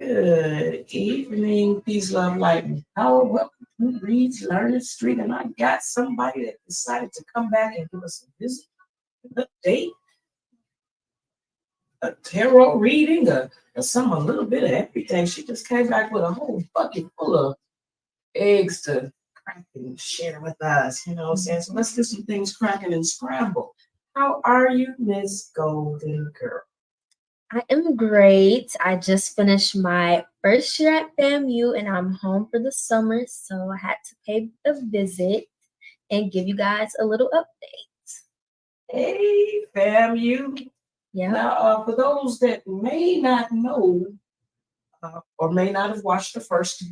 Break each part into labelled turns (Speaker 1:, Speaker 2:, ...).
Speaker 1: Good evening, peace, love, light, and power. Welcome to Reed's Learning Street, and I got somebody that decided to come back and give us a visit, an update, a tarot reading, a little bit of everything. She just came back with a whole bucket full of eggs to crack and share with us. You know what I'm saying? So let's do some things cracking and scramble. How are you, Miss Golden Girl?
Speaker 2: I am great. I just finished my first year at FAMU and I'm home for the summer, so I had to pay a visit and give you guys a little update.
Speaker 1: Hey, fam, you.
Speaker 2: Yeah.
Speaker 1: Now, for those that may not know or may not have watched the first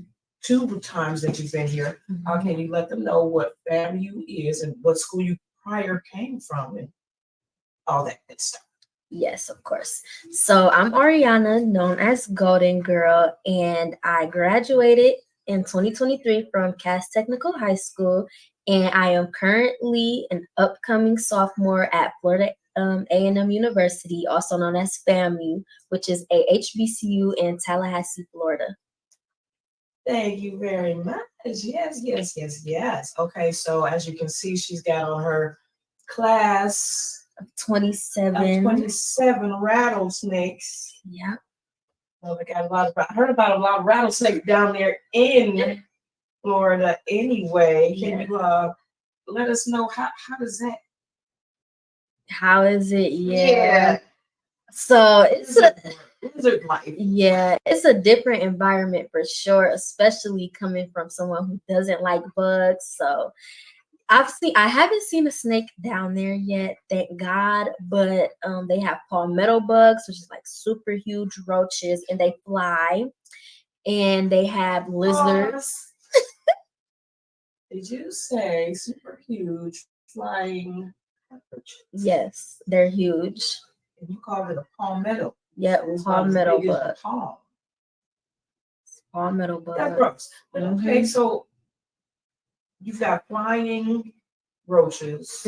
Speaker 1: two times that you've been here, how can you let them know what FAMU is and what school you prior came from and all that good stuff?
Speaker 2: Yes, of course. So I'm Ariana, known as Golden Girl, and I graduated in 2023 from Cass Technical High School, and I am currently an upcoming sophomore at Florida A&M University, also known as FAMU, which is a HBCU in Tallahassee, Florida.
Speaker 1: Thank you very much. Yes. Okay, so as you can see, she's got on her class 27 rattlesnakes.
Speaker 2: Yeah.
Speaker 1: Well, they got I heard about a lot of rattlesnakes down there in Florida anyway. Can you let us know how does that?
Speaker 2: How is it? Yeah. So it's
Speaker 1: lizard life.
Speaker 2: Yeah, it's a different environment for sure, especially coming from someone who doesn't like bugs. So I haven't seen a snake down there yet, thank God. But they have palmetto bugs, which is like super huge roaches, and they fly. And they have lizards.
Speaker 1: Did you say super huge flying roaches?
Speaker 2: Yes, they're huge.
Speaker 1: And you call it a palmetto.
Speaker 2: Yep, palmetto bug.
Speaker 1: Palmetto bug. That gross. But okay, so you've got flying roaches,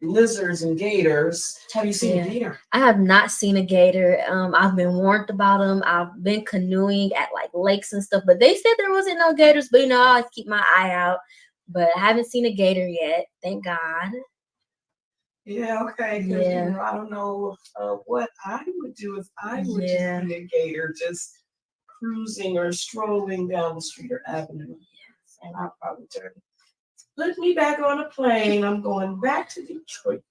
Speaker 1: lizards, and gators. Have you seen a gator?
Speaker 2: I have not seen a gator. I've been warned about them. I've been canoeing at like lakes and stuff, but they said there wasn't no gators. But I keep my eye out. But I haven't seen a gator yet. Thank God.
Speaker 1: Yeah, okay. Yeah. I don't know what I would do if I would just be a gator, just cruising or strolling down the street or avenue. Yes. And I'll probably put me back on a plane. I'm going back to Detroit.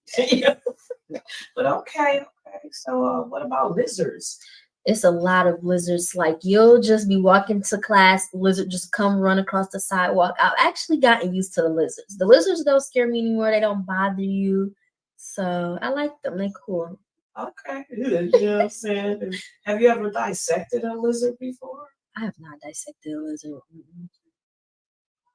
Speaker 1: But okay. So what about lizards?
Speaker 2: It's a lot of lizards. Like you'll just be walking to class, lizard just come run across the sidewalk. I've actually gotten used to the lizards. The lizards don't scare me anymore. They don't bother you. So I like them. They're cool.
Speaker 1: Okay. You know what I'm saying? Have you ever dissected a lizard before?
Speaker 2: I have not dissected a lizard.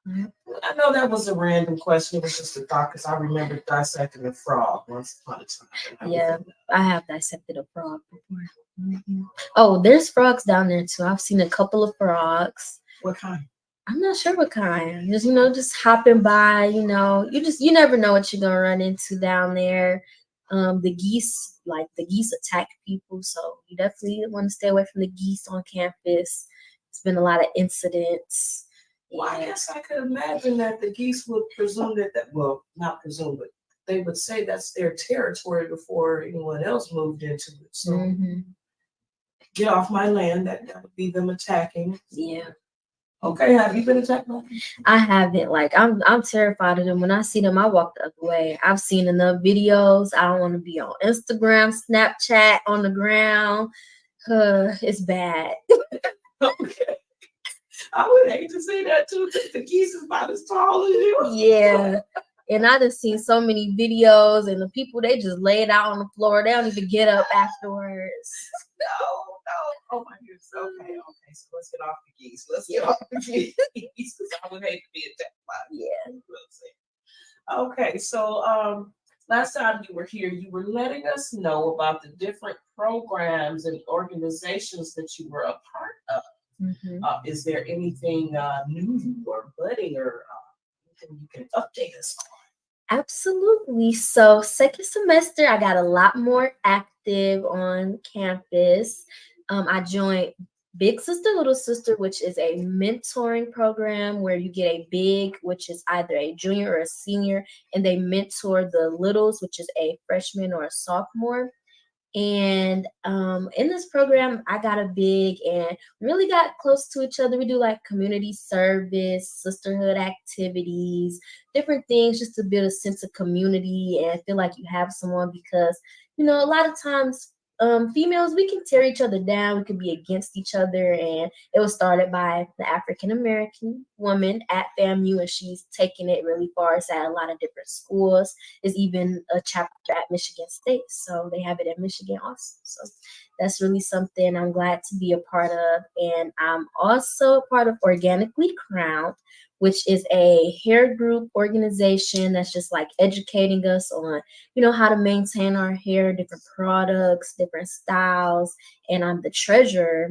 Speaker 1: I know that was a random question. It was just a thought because I remember dissecting a frog once upon a time.
Speaker 2: Yeah, I have dissected a frog before. Oh, there's frogs down there too. I've seen a couple of frogs.
Speaker 1: What kind?
Speaker 2: I'm not sure what kind. Just hopping by. You never know what you're gonna run into down there. The geese attack people, so you definitely want to stay away from the geese on campus. There's been a lot of incidents.
Speaker 1: Well, I guess I could imagine that the geese would presume not presume, but they would say that's their territory before anyone else moved into it. So get off my land, that would be them attacking.
Speaker 2: Yeah.
Speaker 1: Okay, have you been attacked by them?
Speaker 2: I haven't. Like I'm terrified of them. When I see them, I walk the other way. I've seen enough videos. I don't want to be on Instagram, Snapchat, on the ground. It's bad.
Speaker 1: Okay. I would hate to see that too. The geese is about as tall as you.
Speaker 2: Yeah. And I just seen so many videos, and the people, they just lay it out on the floor. They don't even get up afterwards.
Speaker 1: No. Oh my goodness. Okay. So let's get off the geese. Because I would hate to be attacked by them. Yeah. Okay. So last time you were here, you were letting us know about the different programs and organizations that you were a part of. Is there anything new or budding or anything you can update us on?
Speaker 2: Absolutely. So second semester, I got a lot more active on campus. I joined Big Sister Little Sister, which is a mentoring program where you get a big, which is either a junior or a senior, and they mentor the littles, which is a freshman or a sophomore. And in this program, I got a big and really got close to each other. We do like community service, sisterhood activities, different things just to build a sense of community and feel like you have someone because, a lot of times females, we can tear each other down. We could be against each other. And it was started by the African American woman at FAMU, and she's taken it really far. It's at a lot of different schools. There's even a chapter at Michigan State. So they have it at Michigan also. So that's really something I'm glad to be a part of. And I'm also a part of Organically Crowned, which is a hair group organization that's just like educating us on, how to maintain our hair, different products, different styles. And I'm the treasurer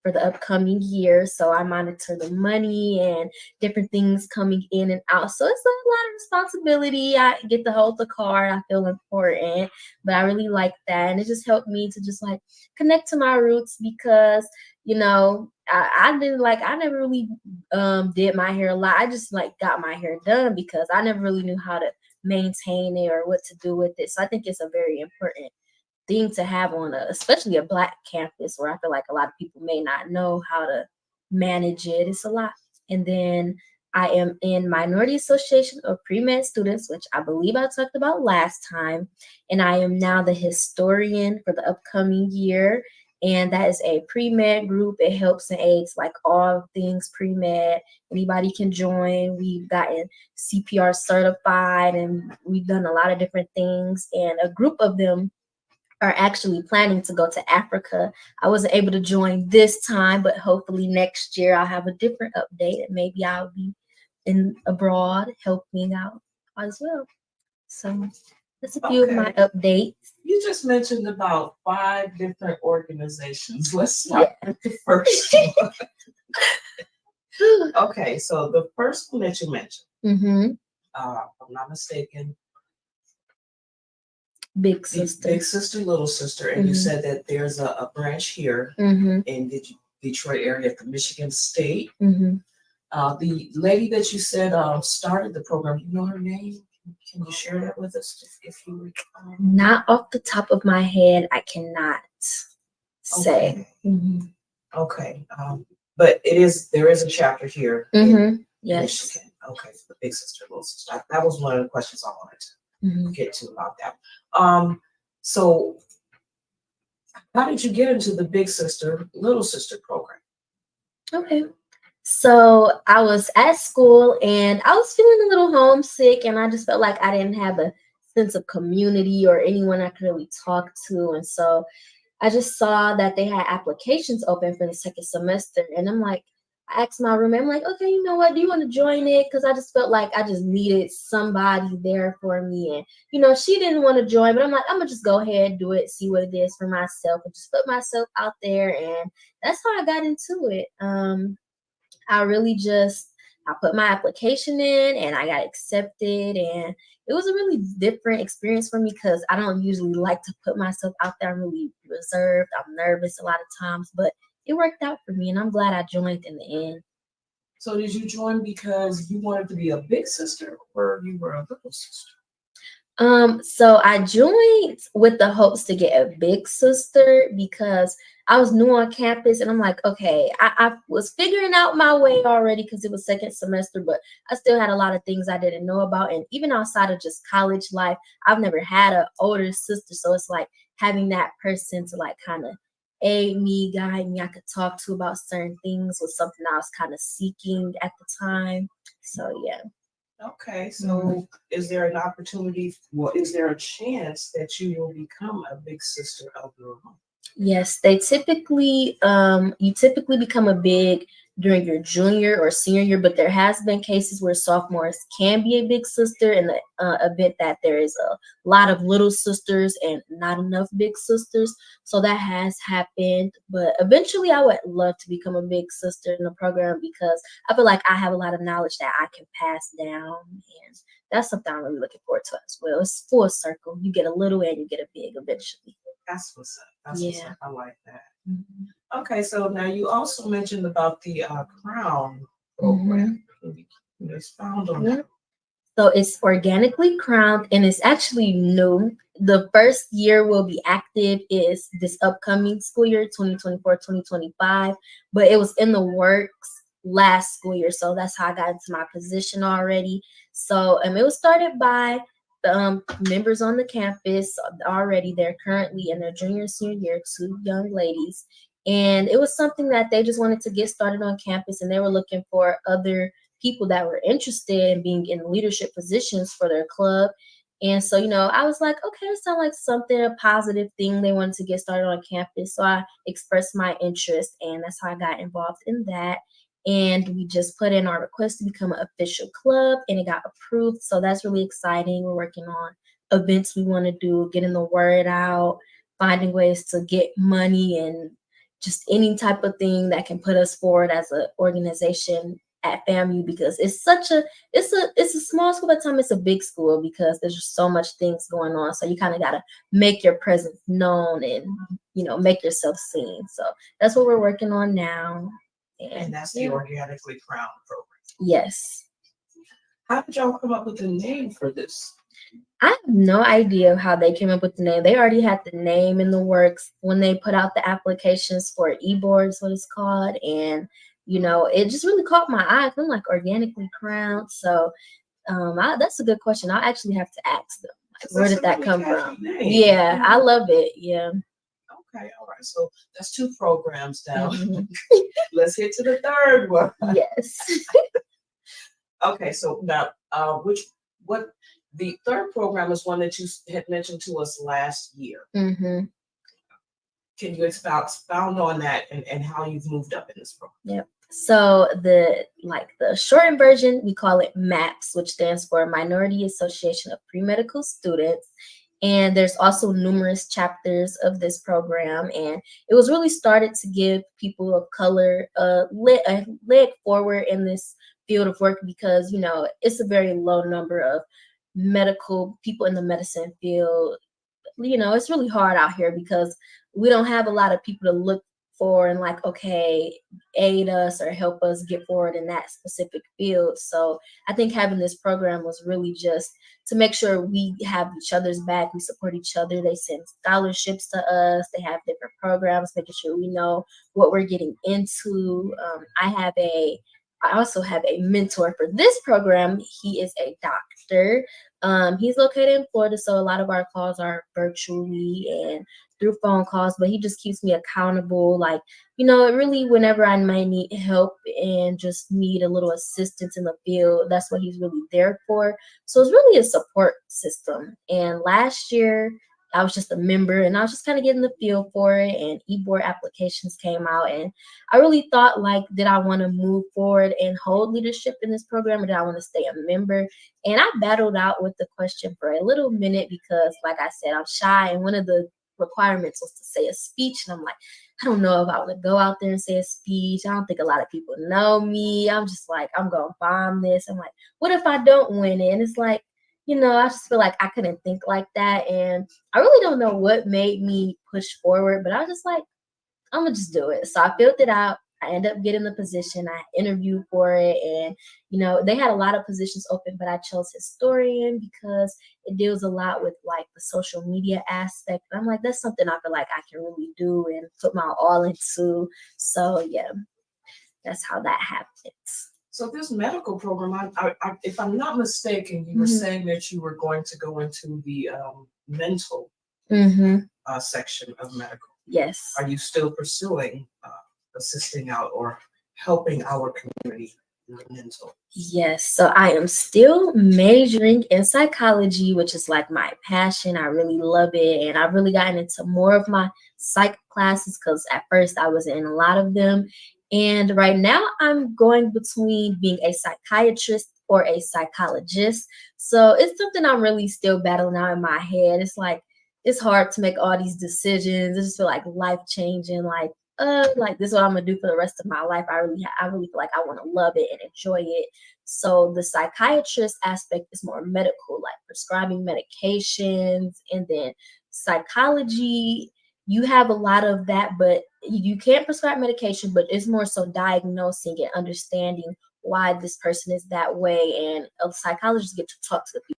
Speaker 2: for the upcoming year. So I monitor the money and different things coming in and out. So it's a lot of responsibility. I get to hold the card. I feel important, but I really like that. And it just helped me to just like connect to my roots because, I didn't I never really did my hair a lot. I just like got my hair done because I never really knew how to maintain it or what to do with it. So I think it's a very important thing to have on especially a Black campus where I feel like a lot of people may not know how to manage it. It's a lot. And then I am in Minority Association of Pre-Med Students, which I believe I talked about last time. And I am now the historian for the upcoming year. And that is a pre-med group. It helps and aids like all things pre-med. Anybody can join. We've gotten CPR certified and we've done a lot of different things. And a group of them are actually planning to go to Africa. I wasn't able to join this time, but hopefully next year I'll have a different update and maybe I'll be abroad helping out as well. So that's a few of my updates.
Speaker 1: You just mentioned about 5 different organizations. Let's start with the first one. Okay, so the first one that you mentioned, if I'm not mistaken,
Speaker 2: Big Sister.
Speaker 1: Big Sister, Little Sister, and you said that there's a branch here in the Detroit area at the Michigan State. The lady that you said started the program, you know her name? Can you share that with us if you recall?
Speaker 2: Not off the top of my head, I cannot say.
Speaker 1: Okay. But there is a chapter here in Michigan. Okay, for the Big Sister, Little Sister. That was one of the questions I wanted to get to about that. So how did you get into the Big Sister, Little Sister program?
Speaker 2: Okay. So I was at school and I was feeling a little homesick and I just felt like I didn't have a sense of community or anyone I could really talk to. And so I just saw that they had applications open for the second semester. And I asked my roommate, I'm like, okay, you know what? Do you want to join it? Because I just felt like I just needed somebody there for me. And, she didn't want to join, but I'm like, I'm going to just go ahead, do it, see what it is for myself and just put myself out there. And that's how I got into it. I put my application in and I got accepted, and it was a really different experience for me because I don't usually like to put myself out there. I'm really reserved. I'm nervous a lot of times, but it worked out for me and I'm glad I joined in the end.
Speaker 1: So did you join because you wanted to be a big sister or you were a little sister?
Speaker 2: So I joined with the hopes to get a big sister because I was new on campus and I'm like, okay, I was figuring out my way already because it was second semester, but I still had a lot of things I didn't know about. And even outside of just college life, I've never had an older sister. So it's like having that person to like kind of aid me, guide me, I could talk to about certain things was something I was kind of seeking at the time. So yeah.
Speaker 1: Okay, so is there an opportunity, is there a chance that you will become a big sister of your own?
Speaker 2: Yes, you typically become a big during your junior or senior year, but there has been cases where sophomores can be a big sister in the event that there is a lot of little sisters and not enough big sisters. So that has happened, but eventually I would love to become a big sister in the program because I feel like I have a lot of knowledge that I can pass down, and that's something I'm really looking forward to as well. It's full circle. You get a little and you get a big eventually.
Speaker 1: That's what's up. That's what's up. I like that. Okay, so now you also mentioned about the Crown program. Can you expound on that?
Speaker 2: So it's organically crowned and it's actually new. The first year will be active is this upcoming school year, 2024-2025, but it was in the works last school year. So that's how I got into my position already. So it was started by the members on the campus already. They're currently in their junior and senior year, two young ladies. And it was something that they just wanted to get started on campus and they were looking for other people that were interested in being in leadership positions for their club. And so, I was like, okay, it sounds like something, a positive thing they wanted to get started on campus. So I expressed my interest, and that's how I got involved in that. And we just put in our request to become an official club, and it got approved. So that's really exciting. We're working on events we want to do, getting the word out, finding ways to get money and just any type of thing that can put us forward as an organization at FAMU, because it's a small school, but time it's a big school because there's just so much things going on. So you kind of gotta make your presence known and make yourself seen. So that's what we're working on now.
Speaker 1: And that's the Organically Crowned program.
Speaker 2: Yes.
Speaker 1: How did y'all come up with the name for this?
Speaker 2: I have no idea how they came up with the name. They already had the name in the works when they put out the applications for e-boards, what it's called, and it just really caught my eye. I'm like organically crowned. So that's a good question. I'll actually have to ask them. Like, where did that come from? Yeah, I love it. Yeah.
Speaker 1: Okay, all right. So that's 2 programs now. Let's hit to the third one.
Speaker 2: Yes.
Speaker 1: Okay, so now what the third program is one that you had mentioned to us last year. Can you expound on that and how you've moved up in this program?
Speaker 2: Yep. So the shortened version, we call it MAPS, which stands for Minority Association of Pre-Medical Students. And there's also numerous chapters of this program. And it was really started to give people of color a leg forward in this field of work because, it's a very low number of medical people in the medicine field. It's really hard out here because we don't have a lot of people to look for and like, okay, aid us or help us get forward in that specific field. So I think having this program was really just to make sure we have each other's back, we support each other. They send scholarships to us, they have different programs, making sure we know what we're getting into. I also have a mentor for this program. He is a doctor. He's located in Florida, so a lot of our calls are virtually and through phone calls, but he just keeps me accountable. Like, really whenever I might need help and just need a little assistance in the field, that's what he's really there for. So it's really a support system. And last year, I was just a member and I was just kind of getting the feel for it, and e-board applications came out, and I really thought, like, did I want to move forward and hold leadership in this program, or did I want to stay a member? And I battled out with the question for a little minute because, like I said, I'm shy, and one of the requirements was to say a speech, and I'm like, I don't know if I want to go out there and say a speech. I don't think a lot of people know me. I'm just like, I'm gonna bomb this. I'm like, what if I don't win it? And it's like, I just feel like I couldn't think like that. And I really don't know what made me push forward, but I was just like, I'm gonna just do it. So I filled it out. I ended up getting the position. I interviewed for it, and they had a lot of positions open, but I chose historian because it deals a lot with like the social media aspect. I'm like, that's something I feel like I can really do and put my all into. So yeah, that's how that happens.
Speaker 1: So this medical program, if I'm not mistaken, you were saying that you were going to go into the mental section of medical.
Speaker 2: Yes.
Speaker 1: Are you still pursuing assisting out or helping our community with mental?
Speaker 2: Yes. So I am still majoring in psychology, which is like my passion. I really love it. And I've really gotten into more of my psych classes because at first I was in a lot of them. And right now I'm going between being a psychiatrist or a psychologist. So it's something I'm really still battling out in my head. It's like, it's hard to make all these decisions. I just feel like life changing, like this is what I'm gonna do for the rest of my life. I really feel like I want to love it and enjoy it. So the psychiatrist aspect is more medical, like prescribing medications, and then psychology you have a lot of that, but you can't prescribe medication, but it's more so diagnosing and understanding why this person is that way. And psychologists get to talk to the people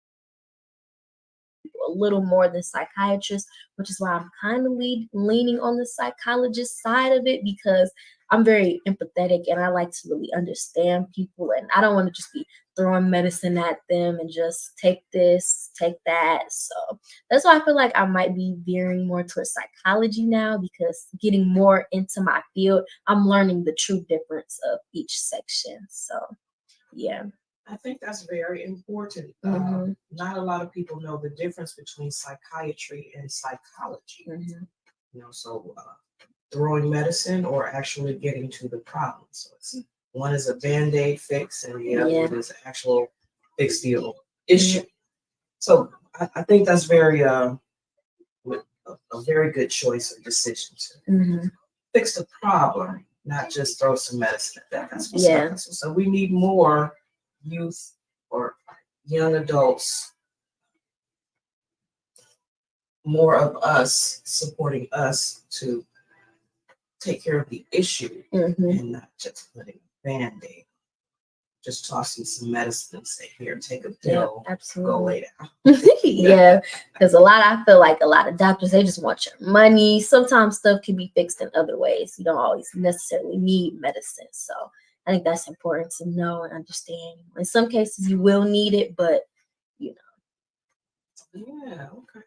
Speaker 2: a little more than psychiatrists, which is why I'm kind of leaning on the psychologist side of it, because I'm very empathetic and I like to really understand people, and I don't want to just be throwing medicine at them and just take this, take that. So that's why I feel like I might be veering more towards psychology now, because getting more into my field, I'm learning the true difference of each section. So yeah.
Speaker 1: I think that's very important.
Speaker 2: Mhm.
Speaker 1: Not a lot of people know the difference between psychiatry and psychology.
Speaker 2: Mhm.
Speaker 1: So throwing medicine or actually getting to the problem. So one is a band-aid fix and the other one is an actual fix deal issue. So I think that's a very good choice or decision to fix the problem, not just throw some medicine at that. That's what's up. So we need more youth or young adults, more of us supporting us to take care of the issue and not just putting a band-aid, just tossing some medicine and say, here, take a pill, go lay down.
Speaker 2: Yeah, because I feel like a lot of doctors, they just want your money. Sometimes stuff can be fixed in other ways. You don't always necessarily need medicine. So I think that's important to know and understand. In some cases, you will need it, but you know.
Speaker 1: Yeah, okay.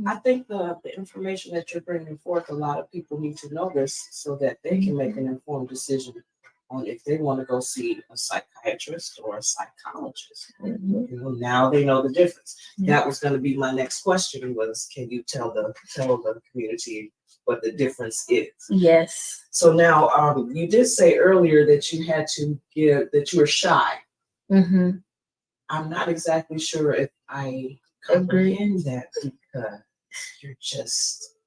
Speaker 1: I think the information that you're bringing forth, a lot of people need to know this so that they can make an informed decision on if they want to go see a psychiatrist or a psychologist. Now they know the difference. That was going to be my next question: was can you tell the community what the difference is?
Speaker 2: Yes.
Speaker 1: So now, you did say earlier that you had to that you were shy. I'm not exactly sure if I comprehend that, because you're just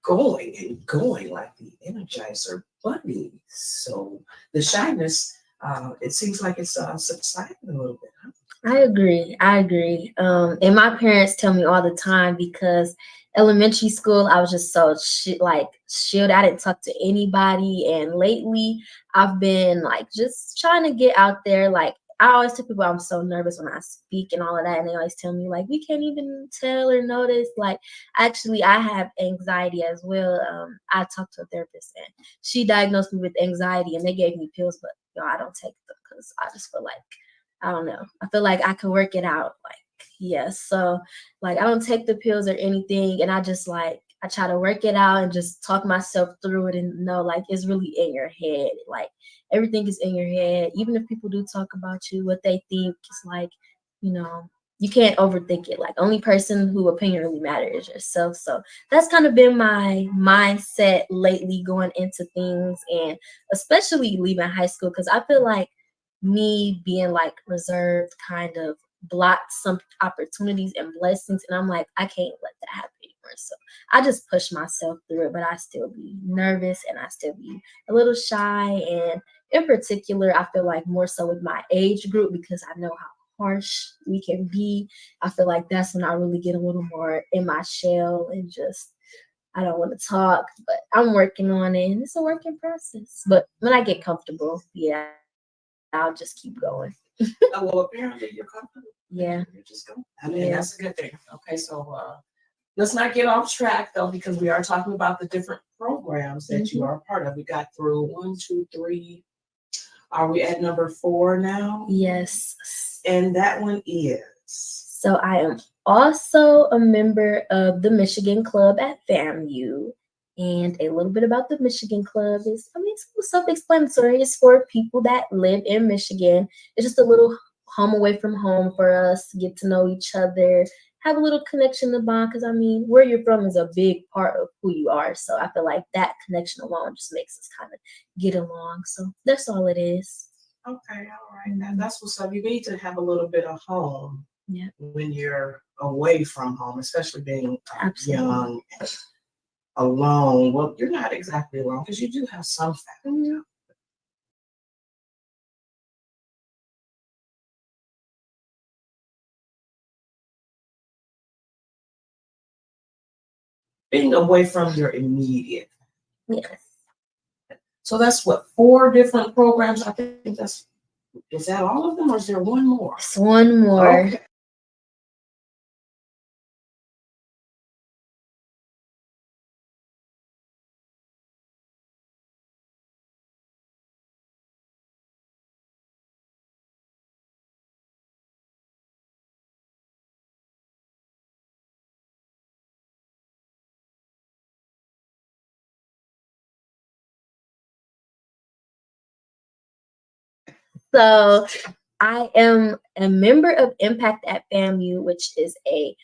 Speaker 1: going and going like the Energizer Bunny. So the shyness, it seems like it's subsiding a little bit. Huh?
Speaker 2: I agree. And my parents tell me all the time, because elementary school, I was just so shielded. I didn't talk to anybody. And lately, I've been like just trying to get out there. Like, I always tell people I'm so nervous when I speak and all of that. And they always tell me, like, we can't even tell or notice. Like, actually, I have anxiety as well. I talked to a therapist and she diagnosed me with anxiety, and they gave me pills, but I don't take them because I just feel like, I don't know. I feel like I could work it out. Like, yes. So like, I don't take the pills or anything. And I just I try to work it out and just talk myself through it and know, like, it's really in your head. Like, everything is in your head. Even if people do talk about you, what they think, it's like, you can't overthink it. Like, only person who opinion really matters is yourself. So that's kind of been my mindset lately going into things, and especially leaving high school, because I feel like me being like reserved kind of blocked some opportunities and blessings, and I'm like, I can't let that happen anymore. So I just push myself through it, but I still be nervous and I still be a little shy. And in particular, I feel like more so with my age group, because I know how harsh we can be. I feel like that's when I really get a little more in my shell and just, I don't want to talk, but I'm working on it, and it's a working process. But when I get comfortable, yeah, I'll just keep going.
Speaker 1: Well, apparently you're comfortable.
Speaker 2: Yeah.
Speaker 1: You're just going. I mean, that's a good thing. Okay, so let's not get off track though, because we are talking about the different programs that you are a part of. We got through 1, 2, 3. Are we at number 4 now?
Speaker 2: Yes.
Speaker 1: And that one is?
Speaker 2: So I am also a member of the Michigan Club at FAMU. And a little bit about the Michigan Club is, it's self-explanatory. It's for people that live in Michigan. It's just a little home away from home for us to get to know each other, have a little connection to bond. Because, where you're from is a big part of who you are. So I feel like that connection alone just makes us kind of get along. So that's all it is.
Speaker 1: Okay, all right. Now that's what's up. You need to have a little bit of home when you're away from home, especially being young and alone. Well, you're not exactly alone because you do have some family. being away from your immediate.
Speaker 2: Yes.
Speaker 1: So that's what, 4 different programs? I think is that all of them or is there one more?
Speaker 2: It's one more.
Speaker 1: Okay.
Speaker 2: So I am a member of Impact at FAMU, which is a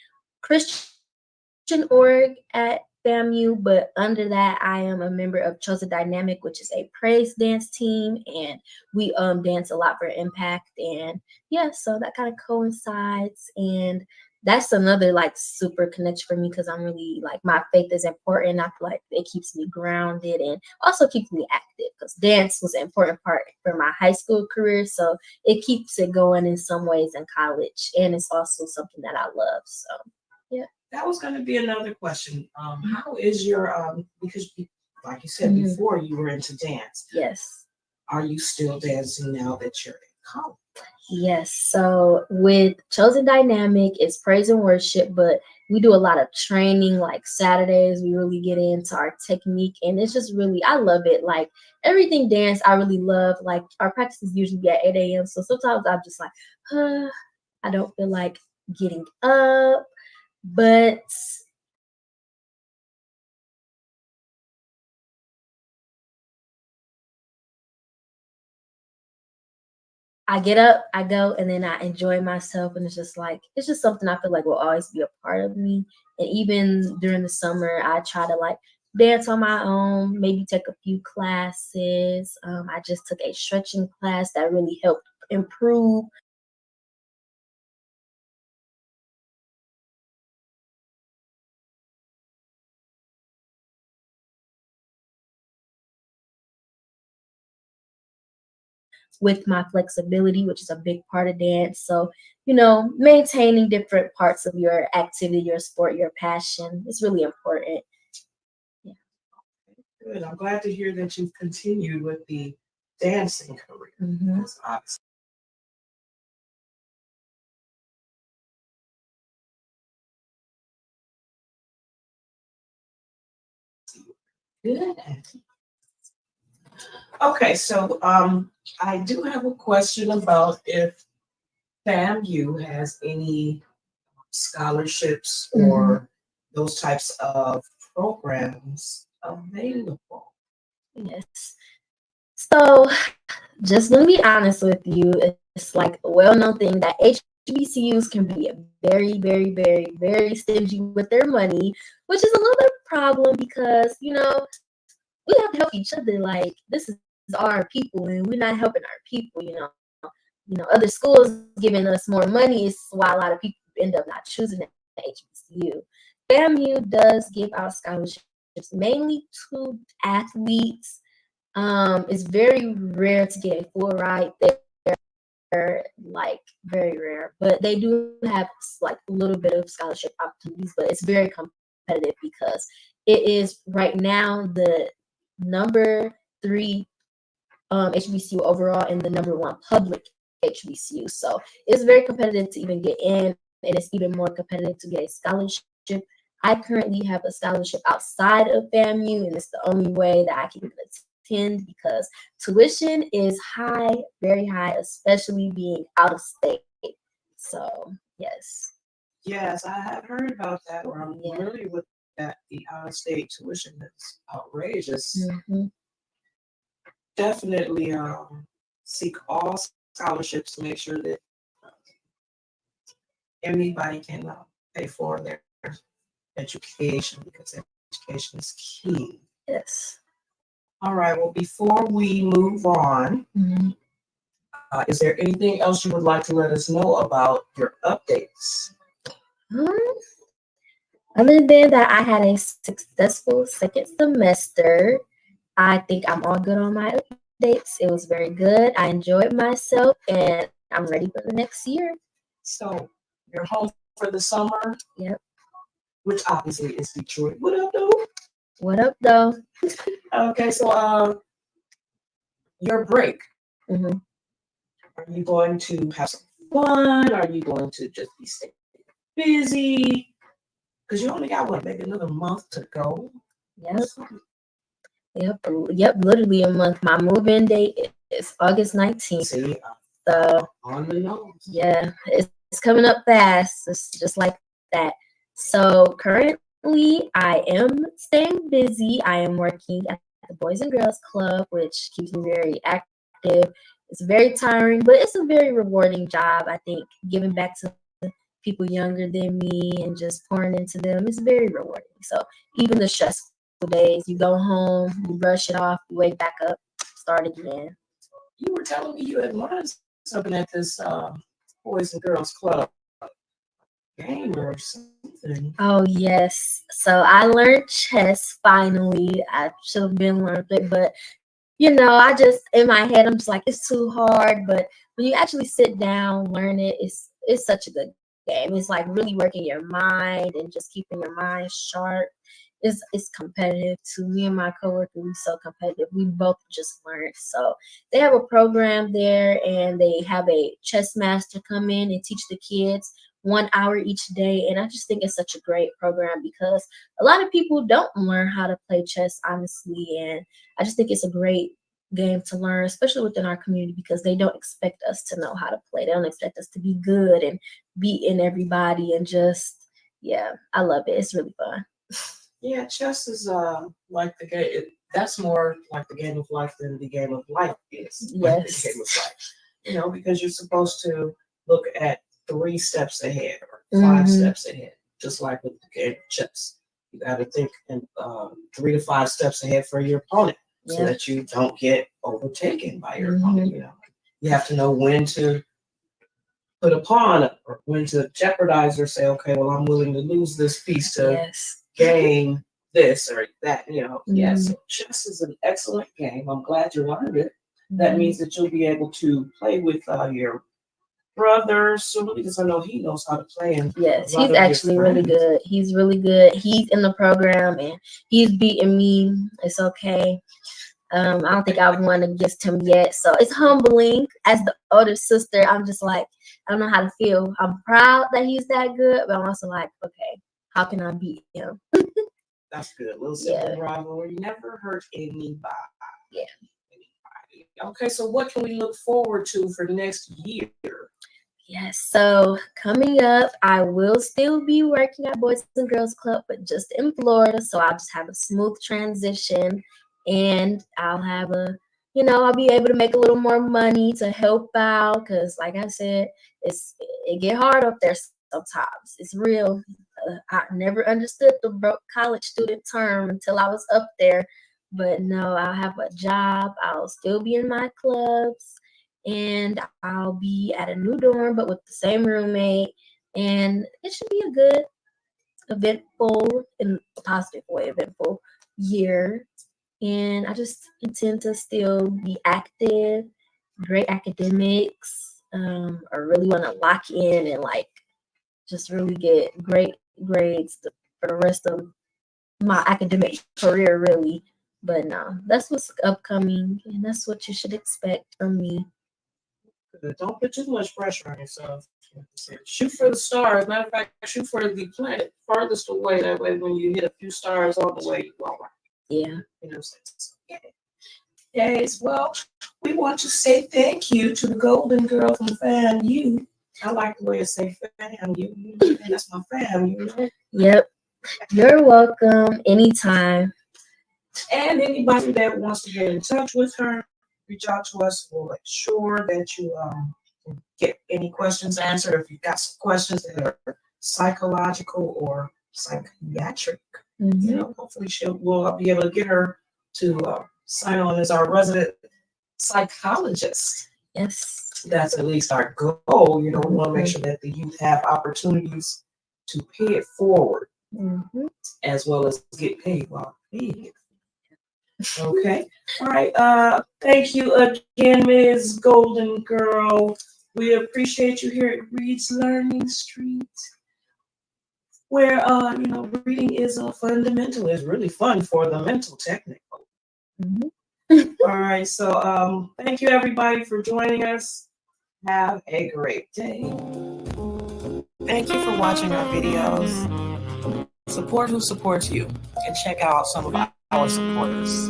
Speaker 2: Christian org at FAMU, but under that I am a member of Chosen Dynamic, which is a praise dance team, and we dance a lot for Impact, and yeah, so that kind of coincides, and that's another like super connection for me because I'm really like my faith is important. I feel like it keeps me grounded and also keeps me active because dance was an important part for my high school career. So it keeps it going in some ways in college. And it's also something that I love. So yeah.
Speaker 1: That was going to be another question. How is your because like you said before, you were into dance.
Speaker 2: Yes.
Speaker 1: Are you still dancing now that you're in college?
Speaker 2: Yes. So with Chosen Dynamic, it's praise and worship, but we do a lot of training like Saturdays. We really get into our technique, and it's just really, I love it. Like everything dance, I really love. Like our practices usually be at 8 a.m. So sometimes I'm just like, I don't feel like getting up, but I get up, I go, and then I enjoy myself. And it's just like, it's just something I feel like will always be a part of me. And even during the summer, I try to like dance on my own, maybe take a few classes. I just took a stretching class that really helped improve with my flexibility, which is a big part of dance. So, maintaining different parts of your activity, your sport, your passion is really important. Yeah.
Speaker 1: Good. I'm glad to hear that you've continued with the dancing career. That's obviously good. Okay, so I do have a question about if FAMU has any scholarships or those types of programs available.
Speaker 2: Yes. So, just gonna be honest with you, it's like a well-known thing that HBCUs can be very, very, very, very stingy with their money, which is a little bit of a problem because we have to help each other. Like this is our people, and we're not helping our people. Other schools giving us more money is why a lot of people end up not choosing the HBCU. FAMU does give out scholarships mainly to athletes. It's very rare to get a full ride there, like very rare. But they do have like a little bit of scholarship opportunities, but it's very competitive because it is right now the number 3 HBCU overall and the number 1 public HBCU. So it's very competitive to even get in, and it's even more competitive to get a scholarship. I currently have a scholarship outside of FAMU, and it's the only way that I can attend because tuition is high, very high, especially being out of state. So, yes.
Speaker 1: Yes, I have heard about that, or I'm familiar with that. The out-of-state tuition is outrageous. Definitely seek all scholarships to make sure that anybody can pay for their education because education is key.
Speaker 2: Yes.
Speaker 1: All right. Well, before we move on, is there anything else you would like to let us know about your updates?
Speaker 2: Other than that, I had a successful second semester. I think I'm all good on my updates. It was very good. I enjoyed myself, and I'm ready for the next year.
Speaker 1: So you're home for the summer?
Speaker 2: Yep.
Speaker 1: which obviously is Detroit. What up, though?
Speaker 2: What up, though?
Speaker 1: Okay, so your break.
Speaker 2: Mm-hmm.
Speaker 1: Are you going to have some fun? Are you going to just be staying busy? Because you only got what, maybe another month to go.
Speaker 2: Yep. Yep. Literally a month. My move-in date is August 19th.
Speaker 1: See,
Speaker 2: So
Speaker 1: on the nose.
Speaker 2: yeah, it's coming up fast. It's just like that. So currently, I am staying busy. I am working at the Boys and Girls Club, which keeps me very active. It's very tiring, but it's a very rewarding job. I think giving back to people younger than me and just pouring into them is very rewarding. So even the stressful days, you go home, you brush it off, you wake back up, start again.
Speaker 1: You were telling me you had learned something at this Boys and Girls Club game or something.
Speaker 2: Oh yes. So I learned chess finally. I should have been learned it, but I just in my head I'm just like it's too hard. But when you actually sit down, learn it, it's such a good game. It's like really working your mind and just keeping your mind sharp. It's competitive too. Me and my coworker, we so competitive. We both just learned. So they have a program there and they have a chess master come in and teach the kids 1 hour each day. And I just think it's such a great program because a lot of people don't learn how to play chess, honestly. And I just think it's a great game to learn, especially within our community, because they don't expect us to know how to play. They don't expect us to be good and beating everybody and just, yeah, I love it. It's really fun.
Speaker 1: Yeah, chess is like the game. That's more like the game of life than the game of life is. Like the
Speaker 2: Yes.
Speaker 1: game of life. Because you're supposed to look at 3 steps ahead or 5 steps ahead, just like with the game of chess. You got to think in 3 to 5 steps ahead for your opponent, so that you don't get overtaken by your opponent. You have to know when to put a pawn up or when to jeopardize or say, okay, well, I'm willing to lose this piece to gain this or that. So chess is an excellent game. I'm glad you learned it. That means that you'll be able to play with your brother soon, because I know he knows how to play. And
Speaker 2: yes, he's actually really good. He's really good. He's in the program and he's beating me. It's okay. I don't think I've won against him yet. So it's humbling. As the older sister, I'm just like, I don't know how to feel. I'm proud that he's that good, but I'm also like, okay, how can I beat him?
Speaker 1: That's good. Little sibling rivalry never hurt anybody.
Speaker 2: Yeah.
Speaker 1: Okay, so what can we look forward to for next year?
Speaker 2: Yes, so coming up, I will still be working at Boys and Girls Club, but just in Florida. So I'll just have a smooth transition and I'll be able to make a little more money to help out. Cause like I said, it get hard up there sometimes. It's real. I never understood the broke college student term until I was up there. But no, I'll have a job. I'll still be in my clubs and I'll be at a new dorm, but with the same roommate. And it should be a good, eventful, in a positive way, eventful year. And I just intend to still be active, great academics. I really want to lock in and just really get great grades for the rest of my academic career, really. But no, that's what's upcoming, and that's what you should expect from me.
Speaker 1: Don't put too much pressure on yourself. Shoot for the stars. Matter of fact, shoot for the planet farthest away. That way, when you hit a few stars on the way, you all right.
Speaker 2: Yeah.
Speaker 1: Yes. Well, we want to say thank you to the Golden Girl from FAMU. I like the way it say FAMU. That's my FAMU.
Speaker 2: Yep. You're welcome anytime.
Speaker 1: And anybody that wants to get in touch with her, reach out to us. We'll make sure that you get any questions answered. If you've got some questions that are psychological or psychiatric, hopefully we'll be able to get her to sign on as our resident psychologist.
Speaker 2: Yes.
Speaker 1: That's at least our goal. We want to make sure that the youth have opportunities to pay it forward, as well as get paid while paying it. Okay. All right. Thank you again, Ms. Golden Girl. We appreciate you here at Reed's Learning Street. where reading is a fundamental. It's really fun for the mental technical. All right, so thank you everybody for joining us. Have a great day. Thank you for watching our videos. Support who supports you, and check out some of our supporters.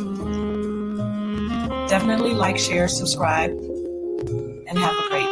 Speaker 1: Definitely like, share, subscribe, and have a great day.